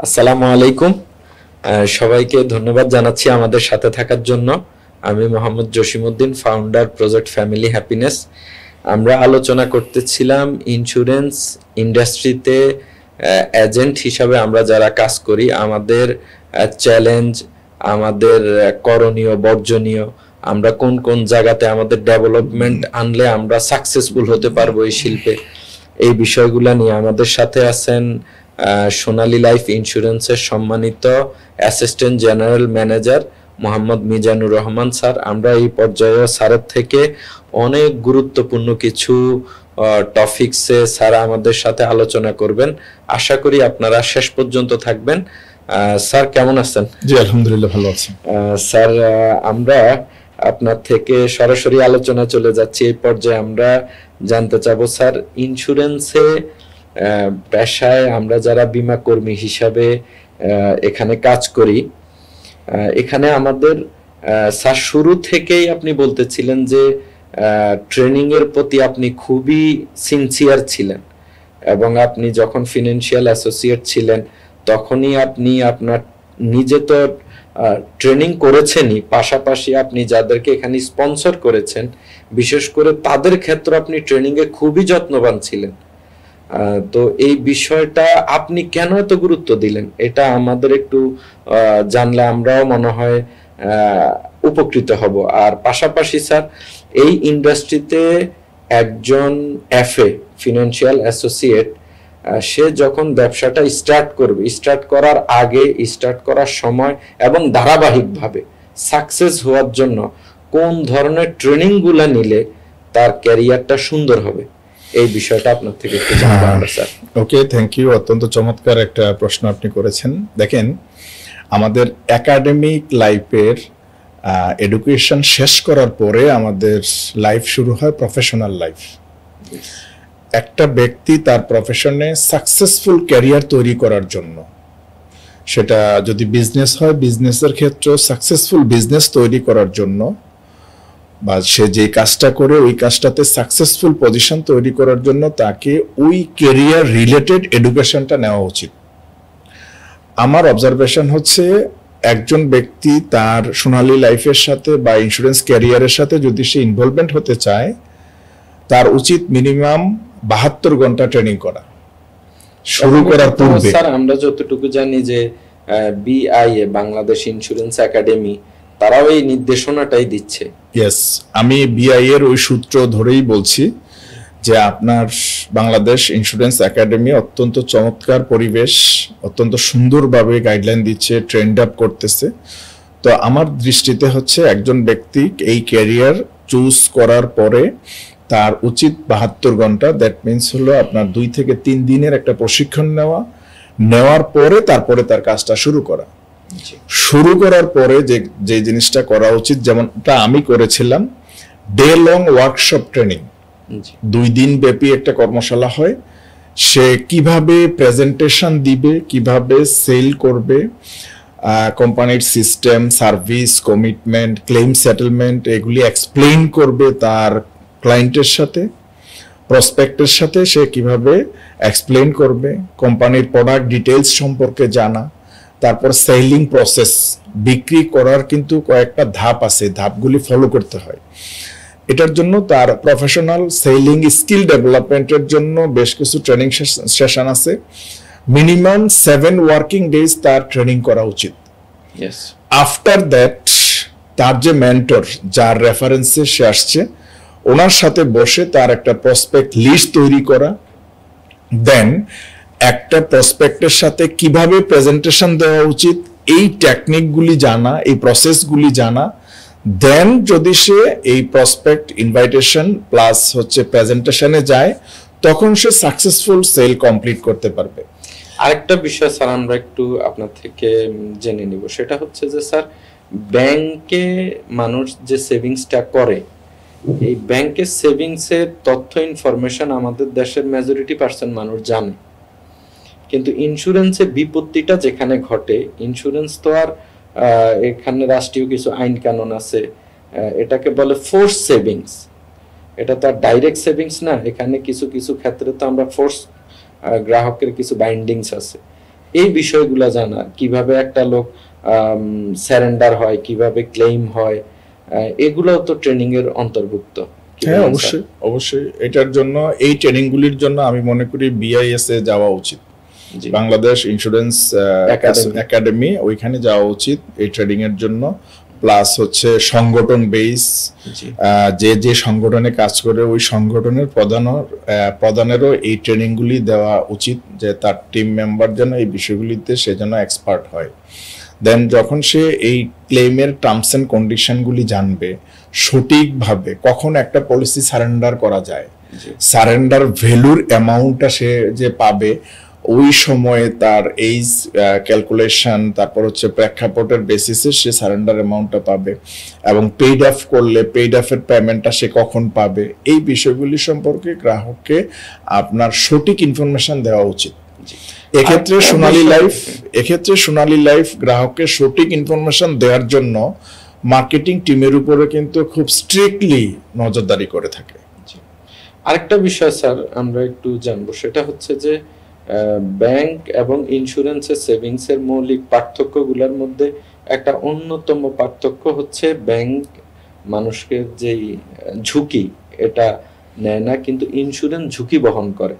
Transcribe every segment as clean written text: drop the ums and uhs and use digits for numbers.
আসসালামু আলাইকুম। সবাইকে ধন্যবাদ জানাচ্ছি আমাদের সাথে থাকার জন্য। আমি Mohammad Jasimuddin, founder project family happiness. আমরা আলোচনা করতেছিলাম ইন্স্যুরেন্স ইন্ডাস্ট্রিতে এজেন্ট হিসাবে আমরা যারা কাজ করি, আমাদের চ্যালেঞ্জ, আমাদের করণীয় বর্জনীয়, আমরা কোন কোন জায়গাতে আমাদের ডেভেলপমেন্ট আনলে আমরা সাকসেসফুল হতে পারবো এই শিল্পে, এই বিষয়গুলো নিয়ে আমাদের সাথে আছেন সোনালী লাইফ ইন্স্যুরেন্সের সম্মানিত assistant general manager Mohammad Mizanur Rahman sir. আমরা এই পর্যায়ে স্যারের থেকে অনেক গুরুত্বপূর্ণ কিছু টপিকসে স্যার আমাদের সাথে আলোচনা করবেন। আশা করি আপনারা শেষ পর্যন্ত থাকবেন। স্যার কেমন আছেন? জি আলহামদুলিল্লাহ ভালো আছি স্যার। আমরা আপনার থেকে সরাসরি আলোচনা চলে যাচ্ছি। এই পর্যায়ে আমরা জানতে চাবো স্যার, ইন্স্যুরেন্সে পেশায় আমরা যারা বীমা কর্মী হিসাবে এখানে কাজ করি, এখানে আমাদের স্যার শুরু থেকেই আপনি বলতেছিলেন যে ট্রেনিং এর প্রতি আপনি খুবই সিনসিয়ার ছিলেন, এবং আপনি যখন ফিনান্সিয়াল অ্যাসোসিয়েট ছিলেন তখনই আপনি আপনার নিজে তো ট্রেনিং করেছেনই, পাশাপাশি আপনি যাদেরকে এখানে স্পন্সর করেছেন বিশেষ করে তাদের ক্ষেত্রে আপনি ট্রেনিং এ খুবই যত্নবান ছিলেন। তো এই বিষয়টা আপনি কেন এত গুরুত্ব দিলেন, এটা আমাদের একটু জানলে আমরাও মনে হয় উপকৃত হব। আর পাশাপাশি স্যার, এই ইন্ডাস্ট্রিতে একজন এফএ ফিনান্সিয়াল অ্যাসোসিয়েট সে যখন ব্যবসাটা স্টার্ট করার আগে, স্টার্ট করার সময় এবং ধারাবাহিকভাবে সাকসেস হওয়ার জন্য কোন ধরনের ট্রেনিং গুলা নিলে তার ক্যারিয়ারটা সুন্দর হবে, এই বিষয়টা আপনার থেকে একটু জানতে চাই স্যার। Okay, thank you. অত্যন্ত চমৎকার একটা প্রশ্ন আপনি করেছেন। দেখেন, আমাদের একাডেমিক লাইফের এডুকেশন শেষ করার পরে আমাদের লাইফ শুরু হয় প্রফেশনাল লাইফ। একটা ব্যক্তি তার প্রফেশনে সাকসেসফুল ক্যারিয়ার তৈরি করার জন্য, সেটা যদি বিজনেস হয় বিজনেসের ক্ষেত্রেও সাকসেসফুল বিজনেস তৈরি করার জন্য, বা সে যে কাজটা করে ওই কাজটাতে সাকসেসফুল পজিশন তৈরি করার জন্য তাকে ওই ক্যারিয়ার রিলেটেড এডুকেশনটা নেওয়া উচিত। আমার অবজারভেশন হচ্ছে, একজন ব্যক্তি তার সোনালী লাইফের সাথে বা ইন্স্যুরেন্স ক্যারিয়ারের সাথে যদি সে ইনভলভমেন্ট হতে চায়, তার উচিত মিনিমাম 72 ঘন্টা ট্রেনিং করা শুরু করার পূর্বে। স্যার, আমরা যতটুকু জানি যে বিআইএ বাংলাদেশ ইন্স্যুরেন্স একাডেমি তারাও এই নির্দেশনাটাই দিচ্ছে। ইয়েস, আমি বিআই এর ওই সূত্র ধরেই বলছি যে আপনার বাংলাদেশ ইন্স্যুরেন্স একাডেমি অত্যন্ত চমৎকার পরিবেশ, অত্যন্ত সুন্দরভাবে গাইডলাইন দিচ্ছে, ট্রেন্ড আপ করতেছে। তো আমার দৃষ্টিতে হচ্ছে, একজন ব্যক্তি এই ক্যারিয়ার চুজ করার পরে তার উচিত 72 ঘন্টা, দ্যাট মিনস হলো আপনার 2 থেকে 3 দিনের একটা প্রশিক্ষণ নেওয়ার পরে তারপরে তার কাজটা শুরু করার পরে যে জিনিসটা করা উচিত, যেমনটা আমি করেছিলাম, ডে লং ওয়ার্কশপ ট্রেনিং। 2 দিন ব্যাপী একটা কর্মশালা হয়। সে কিভাবে প্রেজেন্টেশন দিবে, কিভাবে সেল করবে, কোম্পানির system, service, commitment, claim settlement, এগুলি এক্সপ্লেইন করবে তার ক্লায়েন্টের সাথে, প্রসপেক্টের সাথে। সে কিভাবে এক্সপ্লেইন করবে, কোম্পানির প্রোডাক্ট ডিটেলস সম্পর্কে জানা, তারপর সেলিং প্রসেস, বিক্রি করার কিন্তু কয়েকটা ধাপ আছে, ধাপগুলি ফলো করতে হয়। এটার জন্য তার প্রফেশনাল সেলিং স্কিল ডেভেলপমেন্টের জন্য বেশ কিছু ট্রেনিং সেশন আছে। মিনিমাম 7 ওয়ার্কিং ডেজ তার ট্রেনিং করা উচিত। আফটার দ্যাট তার যে মেন্টর, যার রেফারেন্সে সে আসছে, ওনার সাথে বসে তার একটা প্রসপেক্ট লিস্ট তৈরি করা, দেন একটা প্রসপেক্টের সাথে কিভাবে প্রেজেন্টেশন দেওয়া উচিত, এই টেকনিকগুলি জানা, এই প্রসেসগুলি জানা। দেন যদি সে এই প্রসপেক্ট ইনভাইটেশন প্লাস হচ্ছে প্রেজেন্টেশনে যায়, তখন সে সাকসেসফুল সেল কমপ্লিট করতে পারবে। আরেকটা বিষয় স্যার আমরা একটু আপনার থেকে জেনে নিব, সেটা হচ্ছে যে স্যার, ব্যাংকে মানুষ যে সেভিংসটা করে, এই ব্যাংকের সেভিংসের তথ্য ইনফরমেশন আমাদের দেশের মেজরিটি পার্সেন্ট মানুষ জানে, কিন্তু ইন্স্যুরেন্সের বিপত্তিটা যেখানে ঘটে, ইন্স্যুরেন্স তো আর এখানে রাষ্ট্রীয় কিছু আইন কানুন আছে, এটাকে বলে ফোর্স সেভিংস, এটা তো আর ডাইরেক্ট সেভিংস না। এখানে কিছু কিছু ক্ষেত্রে তো আমরা ফোর্স গ্রাহকের কিছু বাইন্ডিংস আছে। এই বিষয়গুলো জানা, কিভাবে একটা লোক সারেন্ডার হয়, কিভাবে ক্লেম হয়, এগুলোও তো ট্রেনিং এর অন্তর্ভুক্ত। হ্যাঁ, অবশ্যই অবশ্যই। এটার জন্য, এই ট্রেনিং গুলির জন্য আমি মনে করি BIS এ যাওয়া উচিত, বাংলাদেশ ইন্স্যুরেন্স একাডেমি, ওইখানে যাওয়া উচিত এই ট্রেনিং এর জন্য। প্লাস হচ্ছে সংগঠন বেস, যে যে সংগঠনে কাজ করে ওই সংগঠনের প্রধানেরও এই ট্রেনিং গুলি দেওয়া উচিত, যে তার টিম মেম্বার যেন এই বিষয়গুলিতে সে যেন এক্সপার্ট হয়। দেন যখন সে এই ক্লেমের টার্মস এন্ড কন্ডিশন গুলি জানবে, সঠিকভাবে কখন একটা পলিসি সারেন্ডার করা যায়, সারেন্ডার ভ্যালুর অ্যামাউন্টটা সে যে পাবে, ওই সময়ে তার এইজ ক্যালকুলেশন, তারপর হচ্ছে প্রেক্ষাপটের বেসিসে সে সারেন্ডার অ্যামাউন্টটা পাবে, এবং পেইড অফ করলে পেইড অফের পেমেন্টটা সে কখন পাবে, এই বিষয়গুলি সম্পর্কে গ্রাহককে আপনার সঠিক ইনফরমেশন দেওয়া উচিত। এক্ষেত্রে সোনালী লাইফ গ্রাহককে সঠিক ইনফরমেশন দেওয়ার জন্য মার্কেটিং টিমের উপরে কিন্তু খুব স্ট্রিক্টলি নজরদারি করে থাকে। আরেকটা বিষয় স্যার আমরা একটু জানবো, সেটা হচ্ছে যে ব্যাংক এবং ইন্স্যুরেন্সের সেভিংস এর মৌলিক পার্থক্যগুলোর মধ্যে একটা অন্যতম পার্থক্য হচ্ছে ব্যাংক মানুষকে যেই ঝুঁকি এটা নেয় না, কিন্তু ইন্স্যুরেন্স ঝুঁকি বহন করে।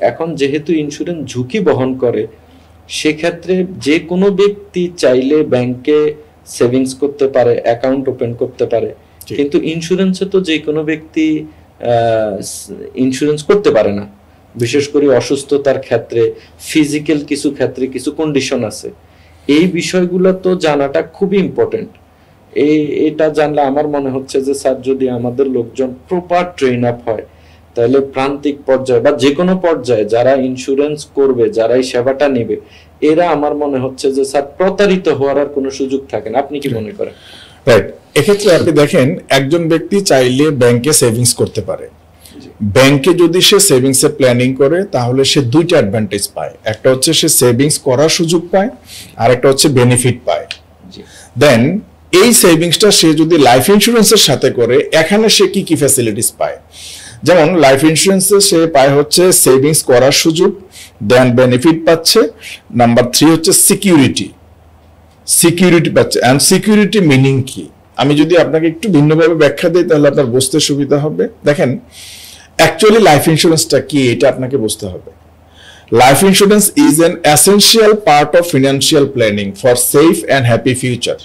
এখন যেহেতু ইন্স্যুরেন্স ঝুঁকি বহন করে, সেক্ষেত্রে যে কোনো ব্যক্তি চাইলে ব্যাংকে সেভিংস করতে পারে, অ্যাকাউন্ট ওপেন করতে পারে, কিন্তু ইন্স্যুরেন্সে তো যে কোনো ব্যক্তি ইন্স্যুরেন্স করতে পারে না। বিশেষ করে অসুস্থতার ক্ষেত্রে, ফিজিক্যাল কিছু ক্ষেত্রে কিছু কন্ডিশন আছে। এই বিষয়গুলো তো জানাটা খুবই ইম্পর্টেন্ট। এটা জানলে আমার মনে হচ্ছে যে স্যার, যদি আমাদের লোকজন প্রপার ট্রেন আপ হয়, তাহলে প্রান্তিক পর্যায়ে বা যে কোনো পর্যায়ে যারা ইন্স্যুরেন্স করবে, যারা এই সেবাটা নেবে, এরা আমার মনে হচ্ছে যে স্যার প্রতারিত হওয়ার আর কোনো সুযোগ থাকে না। আপনি কি মনে করেন? রাইট। এক্ষেত্রে আপনি দেখেন, একজন ব্যক্তি চাইলে ব্যাংকে সেভিংস করতে পারে। ব্যাংকে যদি সে সেভিংস এর প্ল্যানিং করে, তাহলে সে দুইটা অ্যাডভান্টেজ পায়। একটা হচ্ছে সে সেভিংস করার সুযোগ পায়, আর একটা হচ্ছে বেনিফিট পায়। দেন এই সেভিংসটা সে যদি লাইফ ইন্স্যুরেন্সের সাথে করে, এখানে সে কি কি ফ্যাসিলিটিস পায়? যেমন লাইফ ইন্স্যুরেন্সে সে পায় হচ্ছে সেভিংস করার সুযোগ, দেন বেনিফিট পাচ্ছে। নাম্বার 3 হচ্ছে সিকিউরিটি পাচ্ছে। এন্ড সিকিউরিটি মিনিং কি, আমি যদি আপনাকে একটু ভিন্নভাবে ব্যাখ্যা দিই তাহলে আপনার বুঝতে সুবিধা হবে। দেখেন, অ্যাকচুয়ালি লাইফ ইন্স্যুরেন্সটা কি এটা আপনাকে বুঝতে হবে। Life insurance is an essential part of financial planning for safe and happy future.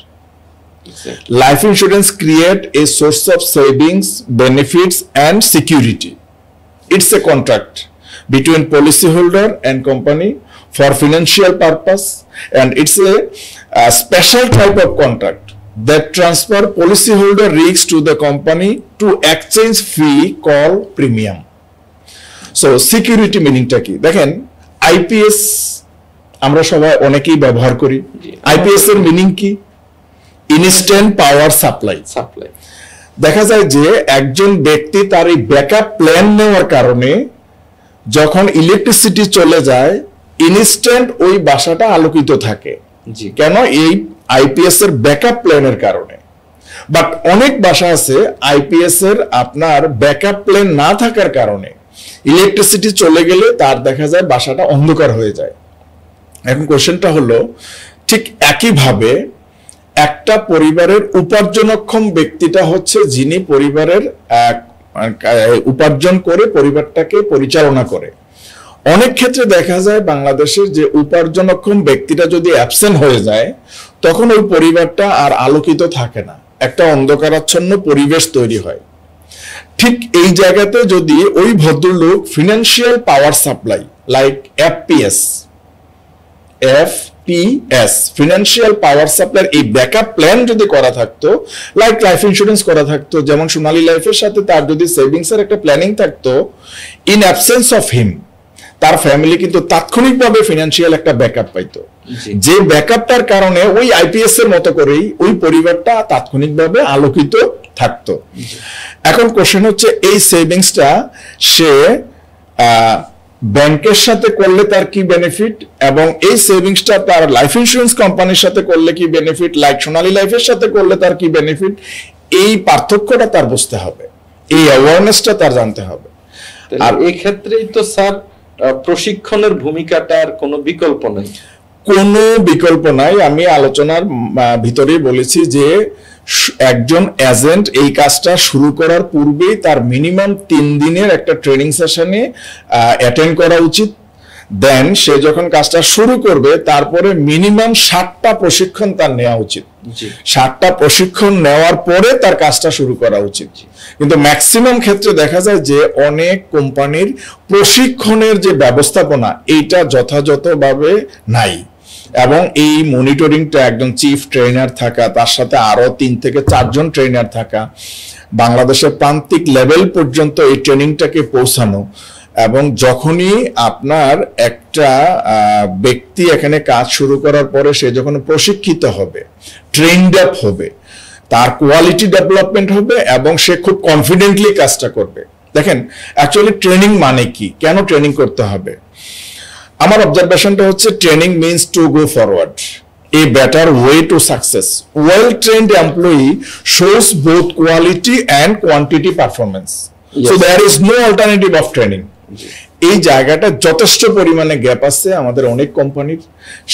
Life insurance create a source of savings, benefits and security. It's a contract between policyholder and company for financial purpose, and it's a special type of contract that transfer policyholder risks to the company to exchange fee called premium. So security meaning টা কি? দেখেন, IPS আমরা সবাই অনেকেই ব্যবহার করি। IPS এর meaning কি? Instant power supply. দেখা যায় যে একজন ব্যক্তি তার এই ব্যাকআপ প্ল্যান নেওয়ার কারণে যখন ইলেকট্রিসিটি চলে যায়, ইনস্ট্যান্ট ওই বাসাটা আলোকিত থাকে। কেন? এই আইপিএস এর ব্যাকআপ প্ল্যানের কারণে। বাট অনেক বাসা আছে আইপিএস এর আপনার ব্যাকআপ প্ল্যান না থাকার কারণে ইলেকট্রিসিটি চলে গেলে তার দেখা যায় বাসাটা অন্ধকার হয়ে যায়। এখন কোশ্চেনটা হলো, ঠিক একইভাবে একটা পরিবারের উপার্জনক্ষম ব্যক্তিটা হচ্ছে যিনি পরিবারের উপার্জন করে পরিবারটাকে পরিচালনা করে। অনেক ক্ষেত্রে দেখা যায় বাংলাদেশের যে উপার্জনক্ষম ব্যক্তিটা যদি অ্যাবসেন্ট হয়ে যায়, তখন ওই পরিবারটা আর আলোকিত থাকে না, একটা অন্ধকারাচ্ছন্ন পরিবেশ তৈরি হয়। ঠিক এই জায়গাতে যদি ওই ভদ্রলোক financial power supply like FPS financial power supply এই ব্যাকআপ প্ল্যান যদি করা থাকতো, লাইক লাইফ ইন্স্যুরেন্স করা থাকতো, যেমন সোনালী লাইফের সাথে তার যদি সেভিংস এর একটা প্ল্যানিং থাকতো, ইন অ্যাবসেন্স অফ হিম তার ফ্যামিলি কিন্তু তাৎক্ষণিকভাবে ফিনান্সিয়াল একটা ব্যাকআপ পাইতো, যে ব্যাকআপটার কারণে ওই আইপিএস এর মতো করেই ওই পরিবারটা তাৎক্ষণিকভাবে আলোকিত থাকতো। এখন কোশ্চেন হচ্ছে, এই সেভিংসটা সে ব্যাংকের সাথে করলে তার কি বেনিফিট, এবং এই সেভিংসটা তার লাইফ ইন্স্যুরেন্স কোম্পানির সাথে করলে কি বেনিফিট, লাইক সোনালী লাইফের সাথে করলে তার কি বেনিফিট, এই পার্থক্যটা তার বুঝতে হবে, এই অ্যাওয়ারনেসটা তার জানতে হবে। আর এই ক্ষেত্রেই তো স্যার প্রশিক্ষণের ভূমিকাটার কোনো বিকল্প নেই। কোনো বিকল্প নাই। আমি আলোচনার ভিতরেই বলেছি যে একজন এজেন্ট এই কাজটা শুরু করার পূর্বেই তার মিনিমাম 3 দিনের একটা ট্রেনিং সেশনে অ্যাটেন্ড করা উচিত। দেন সে যখন কাজটা শুরু করবে তারপরে মিনিমাম 7টা প্রশিক্ষণ তার নেওয়া উচিত। 7টা প্রশিক্ষণ নেওয়ার পরে তার কাজটা শুরু করা উচিত। কিন্তু ম্যাক্সিমাম ক্ষেত্রে দেখা যায় যে অনেক কোম্পানির প্রশিক্ষণের যে ব্যবস্থাপনা এইটা যথাযথভাবে নাই, এবং এই মনিটরিংটা একজন চিফ ট্রেনার থাকা, তার সাথে আরো 3 থেকে 4 জন ট্রেনার থাকা, বাংলাদেশের প্রান্তিক লেভেল পর্যন্ত এই ট্রেনিংটাকে পৌঁছানো, এবং যখনই আপনার একটা ব্যক্তি এখানে কাজ শুরু করার পরে সে যখন প্রশিক্ষিত হবে, ট্রেনড আপ হবে, তার কোয়ালিটি ডেভেলপমেন্ট হবে এবং সে খুব কনফিডেন্টলি কাজটা করবে। দেখেন অ্যাকচুয়ালি ট্রেনিং মানে কি, কেন ট্রেনিং করতে হবে? আমার অবজারভেশনটা হচ্ছে training means to go forward, a better way to success. Well-trained employee shows both quality and quantity performance. Yes. So there is no alternative of training. এই জায়গাটা যথেষ্ট পরিমাণে গ্যাপ আছে আমাদের অনেক কোম্পানির।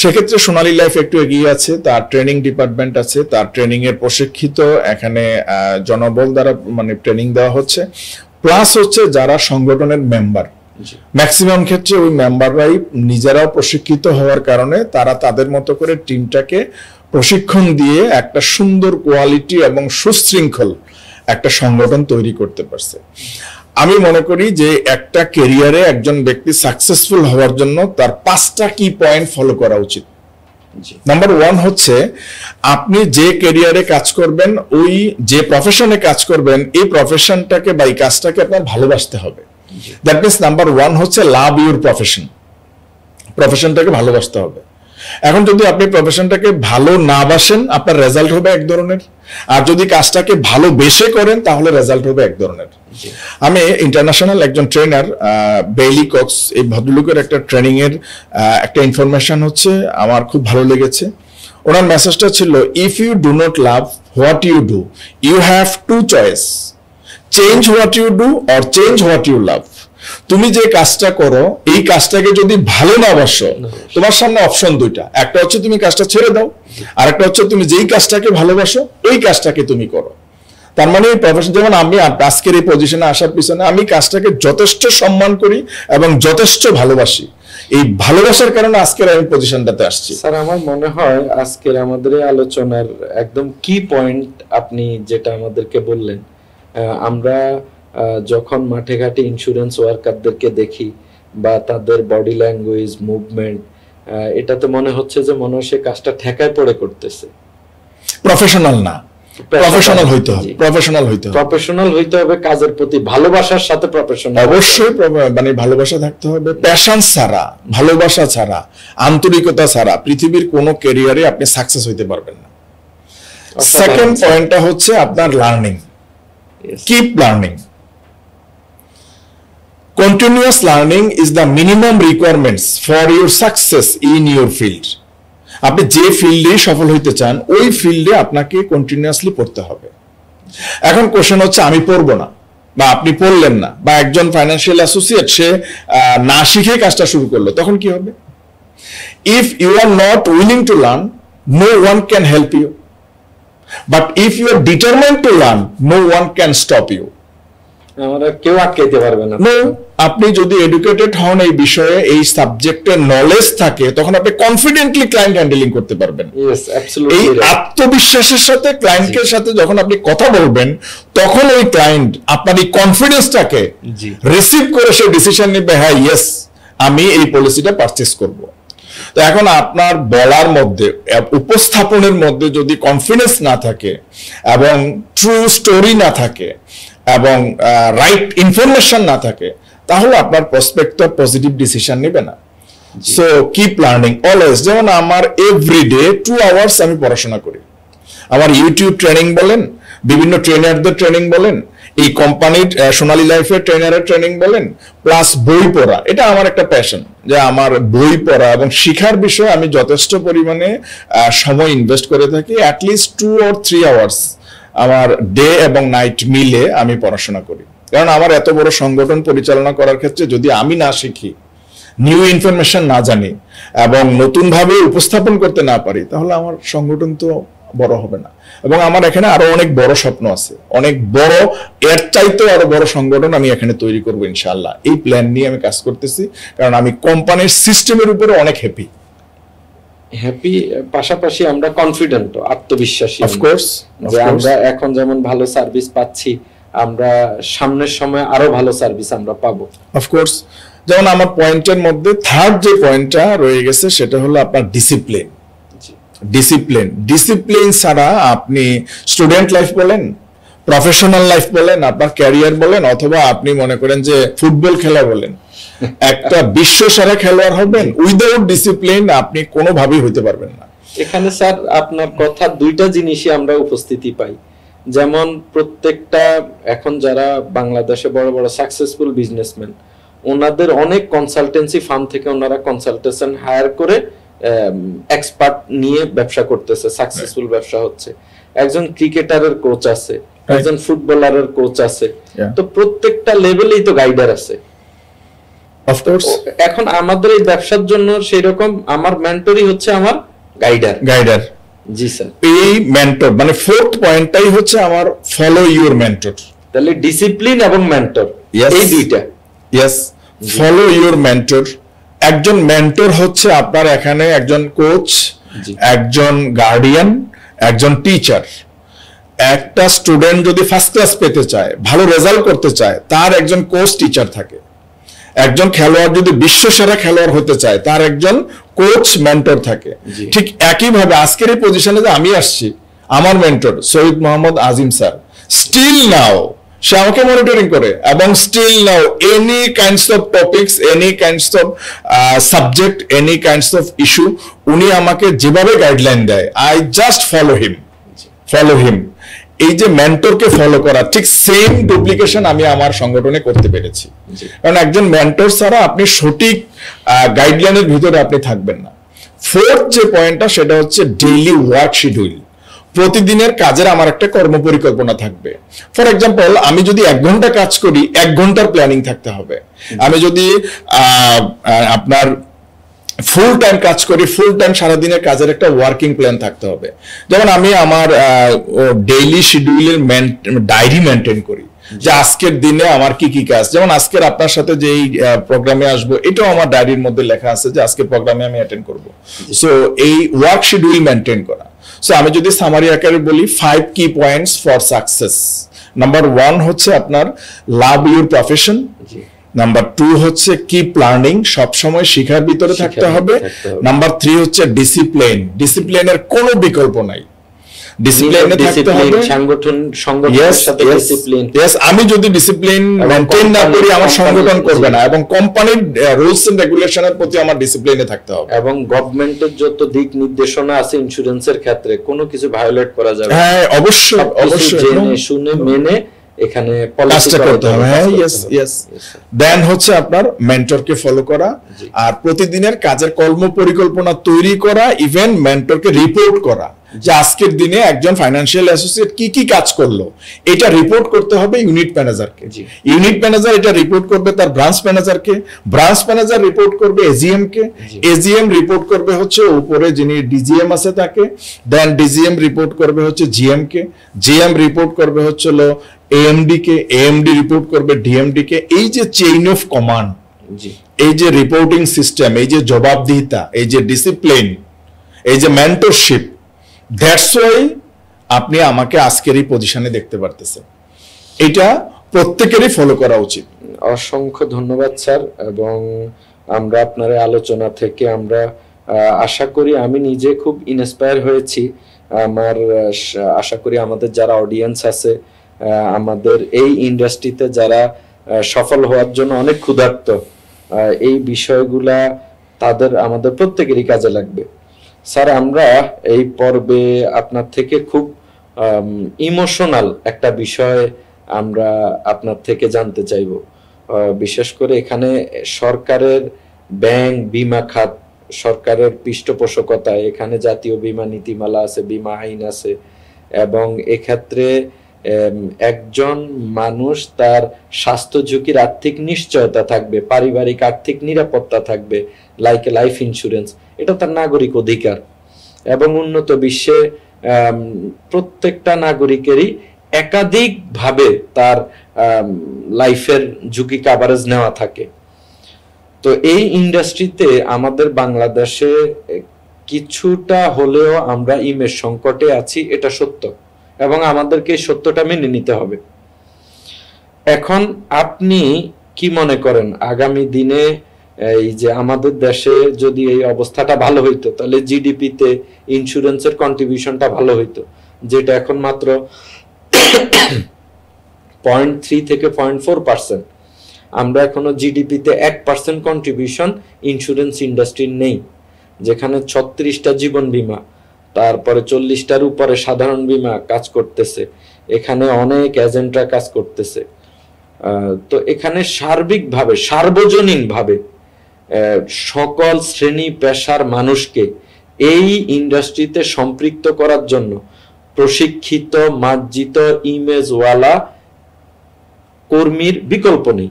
সেক্ষেত্রে সোনালী লাইফ একটু এগিয়ে আছে, তার ট্রেনিং ডিপার্টমেন্ট আছে, তার ট্রেনিং এর প্রশিক্ষিত এখানে জনবল দ্বারা মানে ট্রেনিং দেওয়া হচ্ছে, প্লাস হচ্ছে যারা সংগঠনের মেম্বার, ম্যাক্সিমাম ক্ষেত্রে ওই মেম্বাররাই নিজেরাও প্রশিক্ষিত হওয়ার কারণে তারা তাদের মতো করে টিমটাকে প্রশিক্ষণ দিয়ে একটা সুন্দর কোয়ালিটি এবং সুশৃঙ্খল একটা সংগঠন তৈরি করতে পারছে। আমি মনে করি যে একটা ক্যারিয়ারে একজন ব্যক্তি সাকসেসফুল হওয়ার জন্য তার 5টা কি পয়েন্ট ফলো করা উচিত। নাম্বার 1 হচ্ছে আপনি যে ক্যারিয়ারে কাজ করবেন, ওই যে প্রফেশনে কাজ করবেন, এই প্রফেশনটাকে বা এই কাজটাকে আপনার ভালোবাসতে হবে। দ্যাট মিনস নাম্বার 1 হচ্ছে লাভ ইউর প্রফেশন, প্রফেশনটাকে ভালোবাসতে হবে। এখন যদি আপনি প্রফেশনটাকে ভালো না বাসেন আপনার রেজাল্ট হবে এক ধরনের, আর যদি কাজটাকে ভালোবেসে করেন তাহলে রেজাল্ট হবে এক ধরনের। আমি ইন্টারন্যাশনাল একজন ট্রেনার বেইলি কক্স, এই ভদ্রলোকের একটা ট্রেনিং এর একটা ইনফরমেশন হচ্ছে আমার খুব ভালো লেগেছে। ওনার মেসেজটা ছিল, if you do not love what you do, you have 2 choice, change what you do or change what you love. তুমি যে কাজটা করো এই কাজটাকে যদি ভালো না বাসো, তোমার সামনে অপশন 2টা, একটা হচ্ছে তুমি কাজটা ছেড়ে দাও, আর একটা হচ্ছে তুমি যেই কাজটাকে ভালোবাসো ওই কাজটাকে তুমি করো। তার মানে এই প্রফেশন, যেমন আমি আজকের এই পজিশনে আসার পিছনে আমি কাজটাকে যথেষ্ট সম্মান করি এবং যথেষ্ট ভালোবাসি। এই ভালোবাসার কারণে আজকের আমি পজিশনটাতে আসছি। স্যার আমার মনে হয় আজকের আমাদের এই আলোচনার একদম কি পয়েন্ট আপনি যেটা আমাদেরকে বললেন, আমরা যখন মাঠে ঘাটে ইন্স্যুরেন্স ওয়ার্কারদেরকে দেখি বা তাদের বডি ল্যাঙ্গুয়েজ, মুভমেন্ট, এটাতে মনে হচ্ছে যে মনে হয় সে কাজটা ঠেকায় পড়ে করতেছে। প্রফেশনাল না, প্রফেশনাল হইতে হবে, প্রফেশনাল হইতে হবে, কাজের প্রতি ভালোবাসার সাথে প্রফেশনাল অবশ্যই, মানে ভালোবাসা থাকতে হবে। প্যাশন ছাড়া, ভালোবাসা ছাড়া, আন্তরিকতা ছাড়া পৃথিবীর কোনো ক্যারিয়ারে আপনি সাকসেস হইতে পারবেন না। সেকেন্ড পয়েন্টটা হচ্ছে আপনার learning, keep learning. Continuous learning is the minimum requirements for your success in your field. আপনি যে ফিল্ডে সফল হইতে চান ওই ফিল্ডে আপনাকে কন্টিনিউয়াসলি পড়তে হবে। এখন কোশ্চেন হচ্ছে আমি পড়বো না, বা আপনি পড়লেন না, বা একজন ফাইন্যান্সিয়াল অ্যাসোসিয়েট সে না শিখে কাজটা শুরু করলো, তখন কি হবে? If you are not willing to learn, no one can help you. But if you are determined to learn, no one can stop you. কেউ আটকাইতে পারবে না। আপনি যদি এডুকেটেড হন এই বিষয়ে, এই সাবজেক্টের নলেজ থাকে, তখন আপনি কনফিডেন্টলি ক্লায়েন্ট হ্যান্ডেলিং করতে পারবেন। এই আত্মবিশ্বাসের সাথে ক্লায়েন্টের সাথে যখন আপনি কথা বলবেন, তখন ওই ক্লায়েন্ট আপনার এই কনফিডেন্সটাকে রিসিভ করে সে ডিসিশন নেবে, হ্যাঁ ইয়েস আমি এই পলিসিটা পারচেজ করব। তো এখন আপনার বলার মধ্যে, উপস্থাপনের মধ্যে যদি কনফিডেন্স না থাকে এবং ট্রু স্টোরি না থাকে এবং রাইট ইনফরমেশন না থাকে, তাহলে আপনার প্রসপেক্ট পজিটিভ ডিসিশন নেবে না। So keep learning always. যেমন আমার এভরিডে 2 আওয়ার্স আমি পড়াশোনা করি। আমার ইউটিউব ট্রেনিং বলেন, বিভিন্ন ট্রেনারদের ট্রেনিং বলেন, এই কোম্পানির সোনালী লাইফের ট্রেনারের ট্রেনিং বলেন, প্লাস বই পড়া, এটা আমার একটা প্যাশন, যে আমার বই পড়া এবং শিখার বিষয়ে আমি যথেষ্ট পরিমাণে সময় ইনভেস্ট করে থাকি। অ্যাটলিস্ট 2 or 3 আওয়ার্স আমার ডে এবং নাইট মিলে আমি পড়াশোনা করি। কারণ আমার এত বড় সংগঠন পরিচালনা করার ক্ষেত্রে যদি আমি না শিখি নিউ ইনফরমেশন না জানি এবং নতুনভাবে উপস্থাপন করতে না পারি, তাহলে আমার সংগঠন তো বড় হবে না। এবং আমার এখানে আরো অনেক বড় স্বপ্ন আছে, অনেক বড়, এর চাইতে আরো বড় সংগঠন আমি এখানে তৈরি করবো ইনশাআল্লাহ। এই প্ল্যান নিয়ে আমি কাজ করতেছি, কারণ আমি কোম্পানির সিস্টেমের উপরে অনেক হ্যাপি। পাশাপাশি আমরা কনফিডেন্ট, আত্মবিশ্বাসী অফকোর্স, যে আমরা এখন যেমন ভালো সার্ভিস পাচ্ছি, আমরা সামনের সময় আরো ভালো সার্ভিস আমরা পাবো। অফকোর্স, যেমন আমার পয়েন্টের মধ্যে থার্ড যে পয়েন্টটা রয়ে গেছে সেটা হলো আপনার ডিসিপ্লিন। ডিসিপ্লিন ছাড়া আপনি স্টুডেন্ট লাইফ বলেন, প্রফেশনাল লাইফ বলেন, আপনার ক্যারিয়ার বলেন, অথবা আপনি মনে করেন যে ফুটবল খেলা বলেন, একটা বিশ্ব সেরা খেলোয়াড় হবেন, উইদাউট ডিসিপ্লিন আপনি কোনোভাবেই হইতে পারবেন না। এখানে স্যার আপনার কথা দুইটা জিনিসই আমরা উপস্থিতি পাই। যেমন প্রত্যেকটা এখন যারা বাংলাদেশে বড় বড় সাকসেসফুল বিজনেসম্যান, ওনাদের অনেক কনসালটেন্সি ফার্ম থেকে ওনারা কনসালটেশন হায়ার করে এক্সপার্ট নিয়ে ব্যবসা করতেছে, সাকসেসফুল ব্যবসা হচ্ছে। একজন ক্রিকেটারের কোচ আছে, একজন ফুটবলারের কোচ আছে, তো প্রত্যেকটা লেভেলেই তো গাইডার আছে। এখন আমাদের এই ব্যবসার জন্য সেই রকম আমার মেন্টরই হচ্ছে আমার গাইডার। জি স্যার, এই মেন্টর মানে ফোর্থ পয়েন্টটাই হচ্ছে আমার ফলো ইউর মেন্টর। তাহলে ডিসিপ্লিন এবং মেন্টর এই দুইটা। Yes, follow your mentor. একজন মেন্টর হচ্ছে আপনার এখানে একজন কোচ, একজন গার্ডিয়ান, একজন টিচার। একটা স্টুডেন্ট যদি ফার্স্ট ক্লাস পেতে চায়, ভালো রেজাল্ট করতে চায়, তার একজন কোচ টিচার থাকে। একজন খেলোয়াড় যদি বিশ্ব সেরা খেলোয়াড় হতে চায়, তার একজন কোচ মেন্টর থাকে। ঠিক একইভাবে আজকের এই পজিশনে যে আমি আসছি, আমার mentor Syed Mohammad Azim sir, still now সে আমাকে মনিটরিং করে, এবং still now any kinds of topics, any kinds of subject, any kinds of issue উনি আমাকে যেভাবে গাইডলাইন দেয়, আই জাস্ট ফলো হিম। এই যে মেন্টরকে ফলো করা, ঠিক সেম ডুপ্লিকেশন আমি আমার সংগঠনে করতে পেরেছি। কারণ একজন মেন্টর ছাড়া আপনি সঠিক গাইডলাইনের ভিতরে আপনি থাকবেন না। ফোর্থ যে পয়েন্টটা সেটা হচ্ছে ডেইলি ওয়ার্ক শিডিউল। প্রতিদিনের কাজের আমার একটা কর্ম পরিকল্পনা থাকবে। ফর এক্সাম্পল, আমি যদি 1 ঘন্টা কাজ করি, 1 ঘন্টার প্ল্যানিং থাকতে হবে। আমি যদি আপনার ফুল টাইম কাজ করি, ফুল টাইম সারাদিনের কাজের একটা ওয়ার্কিং প্ল্যান থাকতে হবে। যেমন আমি আমার ডেইলি শিডিউলের ডায়েরি মেনটেন করি, যে আজকের দিনে আমার কি কি কাজ। যেমন আজকের আপনার সাথে যে এই প্রোগ্রামে আসবো, এটাও আমার ডায়েরির মধ্যে লেখা আছে যে আজকের প্রোগ্রামে আমি অ্যাটেন্ড করব। সো এই ওয়ার্ক শিডিউল মেনটেন করা। সো আমি যদি সামারি আকারে বলি, 5 কি পয়েন্টস ফর সাকসেস। নাম্বার 1 হচ্ছে আপনার লাভ ইউর প্রফেশন। নাম্বার 2 হচ্ছে কিপ লার্নিং, সবসময় শিখার ভিতরে থাকতে হবে। নাম্বার 3 হচ্ছে ডিসিপ্লিন, ডিসিপ্লিনের কোনো বিকল্প নাই। ডিসিপ্লিনে থাকতে হবে, সংগঠনের সাথে ডিসিপ্লিন। यस, আমি যদি ডিসিপ্লিন মেইনটেইন না করি, আমার সংগঠন করবে না, এবং কোম্পানির রুলস এন্ড রেগুলেশনের প্রতি আমার ডিসিপ্লিনে থাকতে হবে। এবং গভর্নমেন্টের যত দিক নির্দেশনা আছে ইন্স্যুরেন্সের ক্ষেত্রে, কোনো কিছু ভায়োলেট করা যাবে না। হ্যাঁ, অবশ্যই জেনে শুনে মেনে এখানে পলিসি করতে হবে। হ্যাঁ, यस। দেন হচ্ছে আপনার মেন্টরকে ফলো করা, আর প্রতিদিনের কাজের কর্ম পরিকল্পনা তৈরি করা, ইভেন মেন্টরকে রিপোর্ট করা যে আজকের দিনে একজন ফাইনান্সিয়াল অ্যাসোসিয়েট কি কি কাজ করলো, এটা রিপোর্ট করতে হবে ইউনিট ম্যানেজারকে। ইউনিট ম্যানেজার এটা রিপোর্ট করবে তার ব্রাঞ্চ ম্যানেজারকে, ব্রাঞ্চ ম্যানেজার রিপোর্ট করবে এজিএম কে, এজিএম রিপোর্ট করবে হচ্ছে উপরে যিনি ডিজিএম আছে তাকে, দেন ডিজিএম রিপোর্ট করবে হচ্ছে জিএম কে, জিএম রিপোর্ট করবে হচ্ছে এএমডি কে, এএমডি রিপোর্ট করবে ডিএমডি কে। এই যে চেইন অফ কমান্ড, এই যে রিপোর্টিং সিস্টেম, এই যে জবাবদিহিতা, এই যে ডিসিপ্লিন, এই যে মেন্টরশিপ, দ্যাটস ওয়াই আপনি আমাকে আজকের এই পজিশনে দেখতে পারতেছেন। এটা প্রত্যেকেরই ফলো করা উচিত। অসংখ্য ধন্যবাদ স্যার। এবং আমরা আপনার আলোচনা থেকে আমরা আশা করি, আমি নিজে খুব ইন্সপায়ার হয়েছি। আমার আশা করি আমাদের যারা অডিয়েন্স আছে, আমাদের এই ইন্ডাস্ট্রিতে যারা সফল হওয়ার জন্য অনেক ক্ষুধার্ত, এই বিষয়গুলা তাদের আমাদের প্রত্যেকেরই কাজে লাগবে। স্যার, আমরা এই পর্বে আপনার থেকে খুব ইমোশনাল একটা বিষয় আমরা আপনার থেকে জানতে চাইব। বিশেষ করে এখানে সরকারের ব্যাংক বীমা খাত, সরকারের পৃষ্ঠপোষকতায় এখানে জাতীয় বীমা নীতিমালা আছে, বীমা আইন আছে, এবং এক্ষেত্রে একজন মানুষ তার স্বাস্থ্য ঝুঁকির আর্থিক নিশ্চয়তা থাকবে, পারিবারিক আর্থিক নিরাপত্তা থাকবে, লাইক লাইফ ইন্স্যুরেন্স, এটা তার নাগরিক অধিকার। এবং উন্নত বিশ্বে প্রত্যেকটা নাগরিকেরই একাধিকভাবে তার লাইফের ঝুঁকি কাভারেজ নেওয়া থাকে। তো এই ইন্ডাস্ট্রিতে আমাদের বাংলাদেশে কিছুটা হলেও আমরা ইমেজ সংকটে আছি, এটা সত্য, এবং আমাদেরকে এই সত্যটা মেনে নিতে হবে। এখন আপনি কি মনে করেন আগামী দিনে এই যে আমাদের দেশে যদি এই অবস্থাটা ভালো হইতো, তাহলে জিডিপিতে ইন্স্যুরেন্সের কন্ট্রিবিউশনটা ভালো হইতো, যেটা এখন মাত্র 0.3 থেকে 0.4%। আমরা এখনো জিডিপিতে 1% কন্ট্রিবিউশন ইন্স্যুরেন্স ইন্ডাস্ট্রির নেই, যেখানে 36টা জীবন বীমা, তারপরে 40টার উপরে সাধারণ বীমা কাজ করতেছে, এখানে অনেক এজেন্টরা কাজ করতেছে। তো এখানে সার্বিকভাবে সার্বজনীনভাবে সকল শ্রেণী পেশার মানুষকে এই ইন্ডাস্ট্রিতে সম্পৃক্ত করার জন্য প্রশিক্ষিত মার্জিত ইমেজওয়ালা কর্মীর বিকল্প নেই,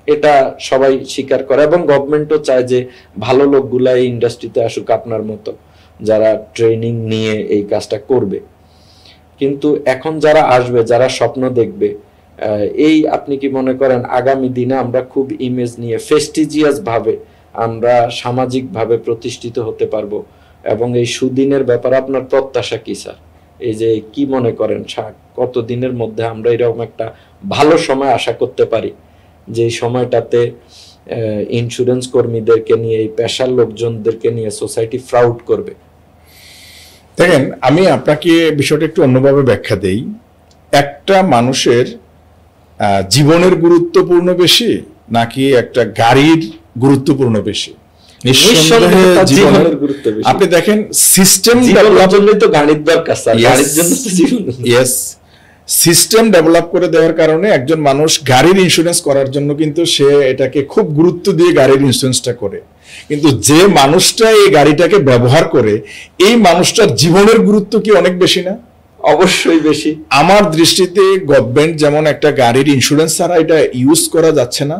এটা সবাই স্বীকার করে। এবং গভর্নমেন্টও চায় যে ভালো লোকগুলা এই ইন্ডাস্ট্রিতে আসুক, আপনার মতো যারা ট্রেনিং নিয়ে এই কাজটা করবে। কিন্তু এখন যারা আসবে, যারা স্বপ্ন দেখবে, এই আপনি কি মনে করেন আগামী দিনে আমরা খুব ইমেজ নিয়ে ফেস্টিজিয়াস ভাবে আমরা সামাজিক ভাবে প্রতিষ্ঠিত হতে পারবো? এবং এই সুদিনের ব্যাপারে আপনার প্রত্যাশা কি স্যার? এই যে কি মনে করেন কত দিনের মধ্যে আমরা এরকম একটা ভালো সময় আশা করতে পারি, যে সময়টাতে ইন্স্যুরেন্স কর্মীদেরকে নিয়ে, এই পেশার লোকজনদেরকে নিয়ে সোসাইটি প্রাউড করবে? দেখেন, আমি আপনাকে বিষয়টা একটু অন্যভাবে ব্যাখ্যা দেই। একটা মানুষের জীবনের গুরুত্বপূর্ণ বেশি নাকি একটা গাড়ির গুরুত্বপূর্ণ বেশি? নিঃসন্দেহে জীবনের গুরুত্ব বেশি। আপনি দেখেন সিস্টেম ডেভেলপের জন্য তো গাড়ির দরকার স্যার, গাড়ির জন্য তো জীবন। ইয়েস, সিস্টেম ডেভেলপ করে দেওয়ার কারণে একজন মানুষ গাড়ির ইন্স্যুরেন্স করার জন্য কিন্তু সে এটাকে খুব গুরুত্ব দিয়ে গাড়ির ইন্স্যুরেন্সটা করে। কিন্তু যে মানুষটা এই গাড়িটাকে ব্যবহার করে, এই মানুষটার জীবনের গুরুত্ব কি অনেক বেশি না? অবশ্যই বেশি। আমার দৃষ্টিতে গভর্নমেন্ট যেমন একটা গাড়ির ইন্স্যুরেন্স ছাড়া এটা ইউজ করা যাচ্ছে না,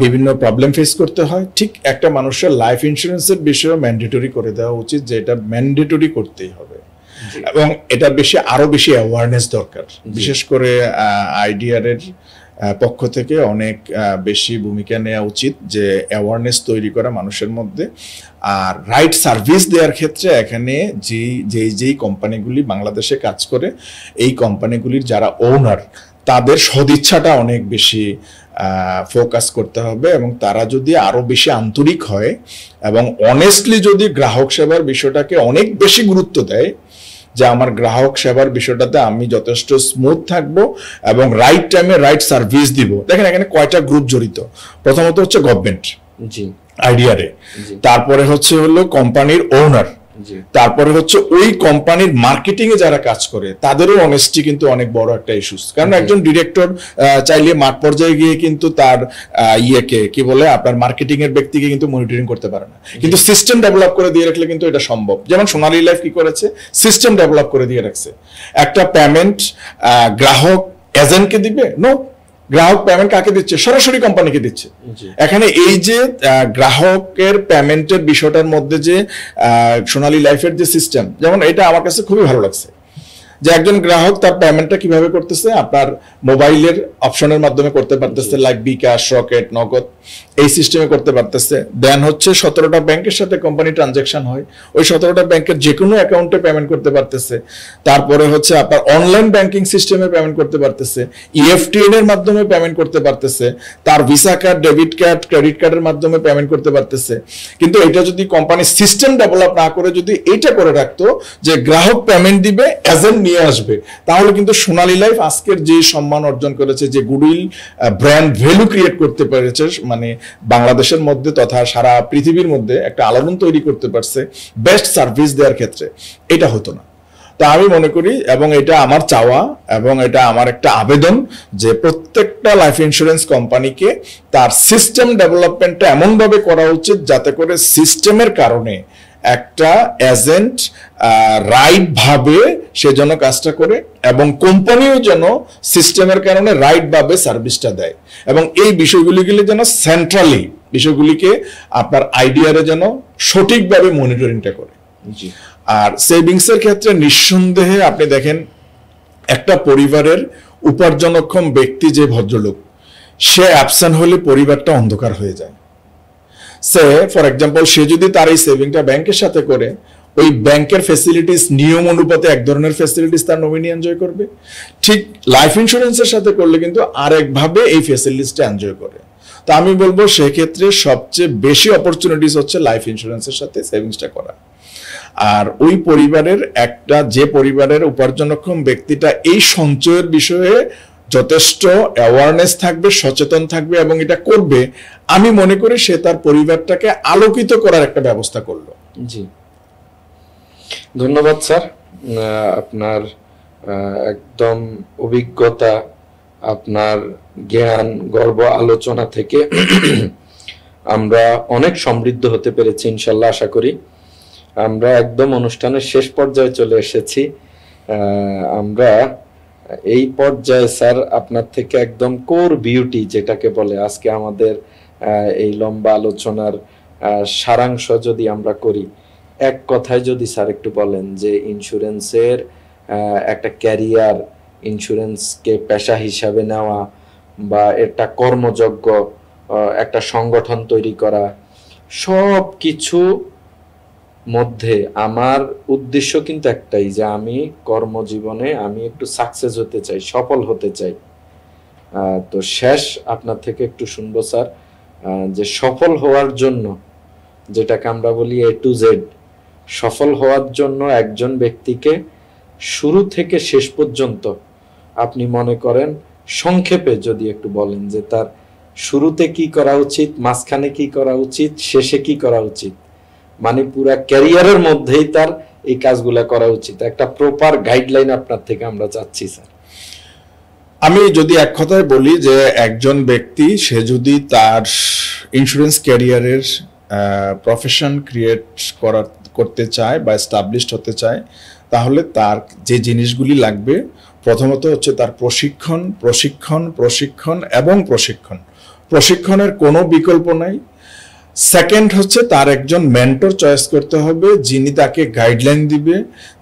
বিভিন্ন প্রবলেম ফেস করতে হয়, ঠিক একটা মানুষের লাইফ ইন্স্যুরেন্সের বিষয়ে ম্যান্ডেটরি করে দেওয়া উচিত, যে এটা ম্যান্ডেটরি করতেই হবে। এবং এটা আরো বেশি অ্যাওয়ারনেস দরকার। বিশেষ করে আইডিআর এর পক্ষ থেকে অনেক বেশি ভূমিকা নেওয়া উচিত, যে অ্যাওয়ারনেস তৈরি করা মানুষের মধ্যে। আর রাইট সার্ভিস দেওয়ার ক্ষেত্রে এখানে যেই কোম্পানিগুলি বাংলাদেশে কাজ করে, এই কোম্পানিগুলির যারা ওনার, তাদের সদিচ্ছাটা অনেক বেশি ফোকাস করতে হবে। এবং তারা যদি আরো বেশি আন্তরিক হয় এবং অনেস্টলি যদি গ্রাহক সেবার বিষয়টাকে অনেক বেশি গুরুত্ব দেয়, যে আমার গ্রাহক সেবার বিষয়টাতে আমি যথেষ্ট স্মুথ থাকবো এবং রাইট টাইমে রাইট সার্ভিস দিব। দেখেন এখানে কয়টা গ্রুপ জড়িত। প্রথমত হচ্ছে গভর্নমেন্ট, আইডিআরে, তারপরে হলো কোম্পানির ওনার, তারপরে হচ্ছে ওই কোম্পানির মার্কেটিং এ যারা কাজ করে তাদেরও অনেস্টি কিন্তু অনেক বড় একটা ইস্যুস। কারণ একজন ডিরেক্টর চাইলে মাঠ পর্যায়ে গিয়ে কিন্তু তার ইয়েকে কি বলে আপনার মার্কেটিং এর ব্যক্তিকে কিন্তু মনিটরিং করতে পারে না, কিন্তু সিস্টেম ডেভেলপ করে দিয়ে রাখলে কিন্তু এটা সম্ভব। যেমন সোনালী লাইফ কি করেছে, সিস্টেম ডেভেলপ করে দিয়ে রাখছে। একটা পেমেন্ট গ্রাহক এজেন্টকে দিবে? নো, গ্রাহক পেমেন্ট কাকে দিচ্ছে? সরাসরি কোম্পানিকে দিচ্ছে। এখানে এই যে গ্রাহকের পেমেন্টের বিষয়টার মধ্যে যে সোনালী লাইফের যে সিস্টেম, যেমন এটা আমার কাছে খুবই ভালো লাগছে, যে একজন গ্রাহক তার পেমেন্টটা কিভাবে করতেছে, আপনার মোবাইলের অপশনের মাধ্যমে করতে পারতেছে, লাইক বিকাশ, রকেট, নগদ, এই সিস্টেমে করতে পারতেছে। দেন হচ্ছে 17টা ব্যাংকের সাথে কোম্পানি ট্রানজাকশন হয়, ওই 17টা ব্যাংকের যে কোনো অ্যাকাউন্টে পেমেন্ট করতে পারতেছে। তারপরে হচ্ছে আপনার অনলাইন ব্যাংকিং সিস্টেমে পেমেন্ট করতে পারতেছে, ইএফটিএন এর মাধ্যমে পেমেন্ট করতে পারতেছে, তার visa card, debit card, credit কার্ডের মাধ্যমে পেমেন্ট করতে পারতেছে। কিন্তু এটা যদি কোম্পানি সিস্টেম ডেভেলপ না করে যদি এইটা করে রাখতো যে গ্রাহক পেমেন্ট দিবে, এজেন্ট নিয়ে আসবে, তাহলে কিন্তু সোনালী লাইফ আজকের যে সম্মান অর্জন করেছে, যে গুডউইল ব্র্যান্ড ভ্যালু ক্রিয়েট করতে পেরেছে, মানে বাংলাদেশের মধ্যে তথা সারা পৃথিবীর মধ্যে একটা আলোড়ন তৈরি করতে পারছে বেস্ট সার্ভিস দেওয়ার ক্ষেত্রে, এটা হতো না। তা আমি মনে করি, এবং এটা আমার চাওয়া এবং এটা আমার একটা আবেদন, যে প্রত্যেকটা লাইফ ইন্স্যুরেন্স কোম্পানিকে তার সিস্টেম ডেভেলপমেন্টটা এমনভাবে করা উচিত যাতে করে সিস্টেমের কারণে একটা এজেন্ট রাইট ভাবে সে যেন কাজটা করে এবং কোম্পানিও যেন সিস্টেমের কারণে রাইট ভাবে সার্ভিসটা দেয়, এবং এই বিষয়গুলিকে যেন সেন্ট্রালি বিষয়গুলিকে আপনার আইডিয়ারে যেন সঠিকভাবে মনিটরিংটা করে। আর সেভিংসের ক্ষেত্রে নিঃসন্দেহে আপনি দেখেন একটা পরিবারের উপার্জনক্ষম ব্যক্তি যে ভদ্রলোক, সে অ্যাবসেন্ট হলে পরিবারটা অন্ধকার হয়ে যায়। সে ফর এক্সাম্পল সে যদি তার এই সেভিংটা ব্যাংকের সাথে করে, ওই ব্যাংকের ফ্যাসিলিটিস নিয়ম অনুপাতে এক ধরনের ফ্যাসিলিটিস তার নমিনি এনজয় করবে, ঠিক লাইফ ইন্স্যুরেন্সের সাথে করলে কিন্তু আরেকভাবে এই ফ্যাসিলিটিসটা এনজয় করে। তো আমি বলবো সেক্ষেত্রে সবচেয়ে বেশি অপরচুনিটিস হচ্ছে লাইফ ইন্স্যুরেন্সের সাথে সেভিংসটা করা। আর ওই পরিবারের যে পরিবারের উপার্জনক্ষম ব্যক্তিটা এই সঞ্চয়ের বিষয়ে যথেষ্ট অ্যাওয়ারনেস থাকবে, সচেতন থাকবে এবং এটা করবে, আমি মনে করি সে তার পরিবারটাকে আলোকিত করার একটা ব্যবস্থা করলো। জি, ধন্যবাদ স্যার। আপনার একদম অভিজ্ঞতা, আপনার জ্ঞান গর্ব আলোচনা থেকে আমরা অনেক সমৃদ্ধ হতে পেরেছি ইনশাল্লাহ। আশা করি আমরা একদম অনুষ্ঠানের শেষ পর্যায়ে চলে এসেছি। আমরা এই পর্যায়ে স্যার আপনার থেকে একদম কোর বিউটি যেটাকে বলে, আজকে আমাদের এই লম্বা আলোচনার সারাংশ যদি আমরা করি, এক কথায় যদি স্যার একটু বলেন যে ইন্স্যুরেন্সের একটা ক্যারিয়ার, ইন্স্যুরেন্সকে পেশা হিসাবে নেওয়া বা এটা কর্মযোগ্য একটা সংগঠন তৈরি করা, সব কিছু মধ্যে আমার উদ্দেশ্য কিন্তু একটাই, যে আমি কর্মজীবনে আমি একটু সাকসেস হতে চাই, সফল হতে চাই। তো শেষ আপনার থেকে একটু শুনবো স্যার, যে সফল হওয়ার জন্য, যেটাকে আমরা বলি A to Z, সফল হওয়ার জন্য একজন ব্যক্তিকে শুরু থেকে শেষ পর্যন্ত আপনি মনে করেন সংক্ষেপে যদি একটু বলেন যে তার শুরুতে কি করা উচিত, মাঝখানে কি করা উচিত, শেষে কি করা উচিত, মানে পুরা ক্যারিয়ারের মধ্যেই তার এই কাজগুলা করা উচিত, একটা প্রপার গাইডলাইন আপনার থেকে আমরা চাচ্ছি স্যার। আমি যদি এক কথায় বলি যে একজন ব্যক্তি সে যদি তার ইন্স্যুরেন্স ক্যারিয়ারের প্রফেশন ক্রিয়েট করতে চায় বা এস্টাবলিশড হতে চায়, তাহলে তার যে জিনিসগুলি লাগবে, প্রথমত হচ্ছে তার প্রশিক্ষণ, প্রশিক্ষণ, প্রশিক্ষণ এবং প্রশিক্ষণ। প্রশিক্ষণের কোনো বিকল্প নাই। সেকেন্ড হচ্ছে তার একজন মেন্টর চয়েস করতে হবে, যিনি তাকে গাইডলাইন দিবে,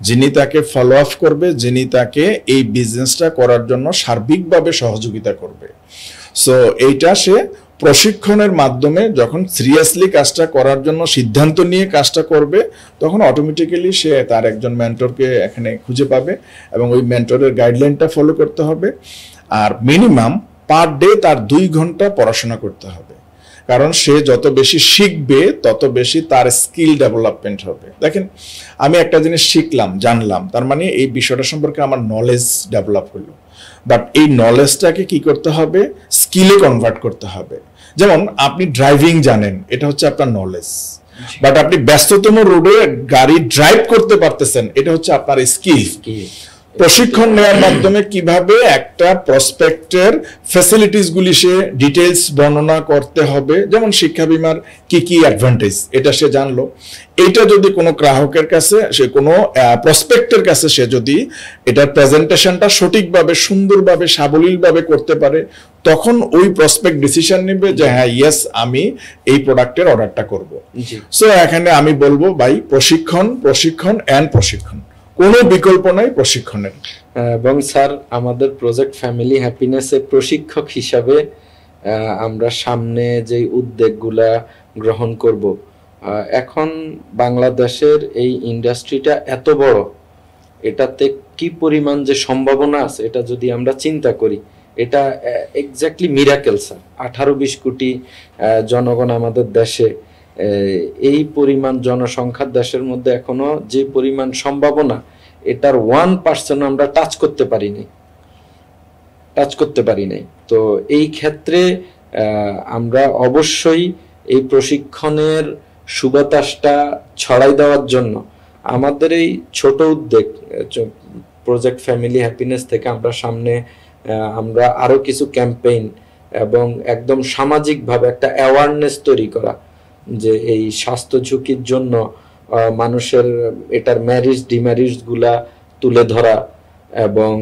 যিনি তাকে ফলো আপ করবে, যিনি তাকে এই বিজনেসটা করার জন্য সার্বিকভাবে সহযোগিতা করবে। সো এইটা সে প্রশিক্ষণের মাধ্যমে যখন সিরিয়াসলি কাজটা করার জন্য সিদ্ধান্ত নিয়ে কাজটা করবে, তখন অটোমেটিক্যালি সে তার একজন মেন্টরকে এখানে খুঁজে পাবে এবং ওই মেন্টরের গাইডলাইনটা ফলো করতে হবে। আর মিনিমাম পার ডে তার 2 ঘন্টা পড়াশোনা করতে হবে, কারণ সে যত বেশি শিখবে তত বেশি তার স্কিল ডেভেলপমেন্ট হবে। দেখেন, আমি একটা জিনিস শিখলাম, জানলাম, তার মানে এই বিষয়টা সম্পর্কে আমার নলেজ ডেভেলপ হলো, বাট এই নলেজটাকে কি করতে হবে, স্কিলে কনভার্ট করতে হবে। যেমন আপনি ড্রাইভিং জানেন, এটা হচ্ছে আপনার নলেজ, বাট আপনি ব্যস্ততম রোডে গাড়ি ড্রাইভ করতে পারতেছেন, এটা হচ্ছে আপনার স্কিল। প্রশিক্ষণ নেওয়ার মাধ্যমে কিভাবে একটা প্রসপেক্টের ফ্যাসিলিটিস গুলি সে ডিটেইলস বর্ণনা করতে হবে, যেমন শিক্ষা বীমার কি কি অ্যাডভান্টেজ, এটা সে জানলো। এইটা যদি কোনো গ্রাহকের কাছে, সে কোনো প্রসপেক্টের কাছে সে যদি এটার প্রেজেন্টেশনটা সঠিকভাবে, সুন্দরভাবে, সাবলীলভাবে করতে পারে, তখন ওই প্রসপেক্ট ডিসিশন নেবে যে হ্যাঁ, ইয়েস, আমি এই প্রোডাক্টের অর্ডারটা করব। সো এখানে আমি বলবো ভাই, প্রশিক্ষণ, প্রশিক্ষণ এন্ড প্রশিক্ষণ, কোনো বিকল্প নাই প্রশিক্ষণের। এবং স্যার, আমাদের প্রজেক্ট ফ্যামিলি হ্যাপিনেসের প্রশিক্ষক হিসাবে আমরা সামনে যে উদ্যোগগুলা গ্রহণ করব, এখন বাংলাদেশের এই ইন্ডাস্ট্রিটা এত বড়, এটাতে কি পরিমাণ যে সম্ভাবনা আছে এটা যদি আমরা চিন্তা করি, এটা এক্স্যাক্টলি মিরাকেল স্যার। 18-20 কোটি জনগণ আমাদের দেশে, এই পরিমাণ জনসংখ্যার দেশের মধ্যে এখনো যে পরিমাণ সম্ভাবনা, এটার 1% আমরা টাচ করতে পারি নাই। তো এই ক্ষেত্রে আমরা অবশ্যই এই প্রশিক্ষণের সুবাতাসটা ছড়াই দেওয়ার জন্য আমাদের এই ছোট উদ্যোগ প্রজেক্ট ফ্যামিলি হ্যাপিনেস থেকে আমরা আরো কিছু ক্যাম্পেইন এবং একদম সামাজিকভাবে একটা অ্যাওয়ারনেস তৈরি করা, যে এই স্বাস্থ্য ঝুঁকির জন্য মানুষের এটার ম্যারিজ ডিম্যারিজ গুলা তুলে ধরা এবং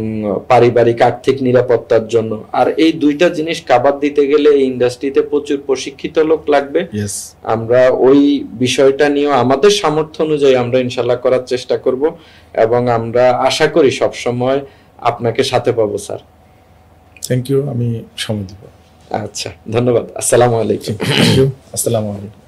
পারিবারিক আর্থিক নিরাপত্তার জন্য। আর এই দুইটা জিনিস কাভার দিতে গেলে এই ইন্ডাস্ট্রিতে প্রচুর প্রশিক্ষিত লোক লাগবে। আমরা ওই বিষয়টা নিয়ে আমাদের সামর্থ্য অনুযায়ী আমরা ইনশাল্লাহ করার চেষ্টা করব এবং আমরা আশা করি সব সময় আপনাকে সাথে পাবো স্যার। থ্যাংক ইউ, আমি সময় দিব। আচ্ছা, ধন্যবাদ। আসসালামু আলাইকুম। Thank you. আসসালামু আলাইকুম।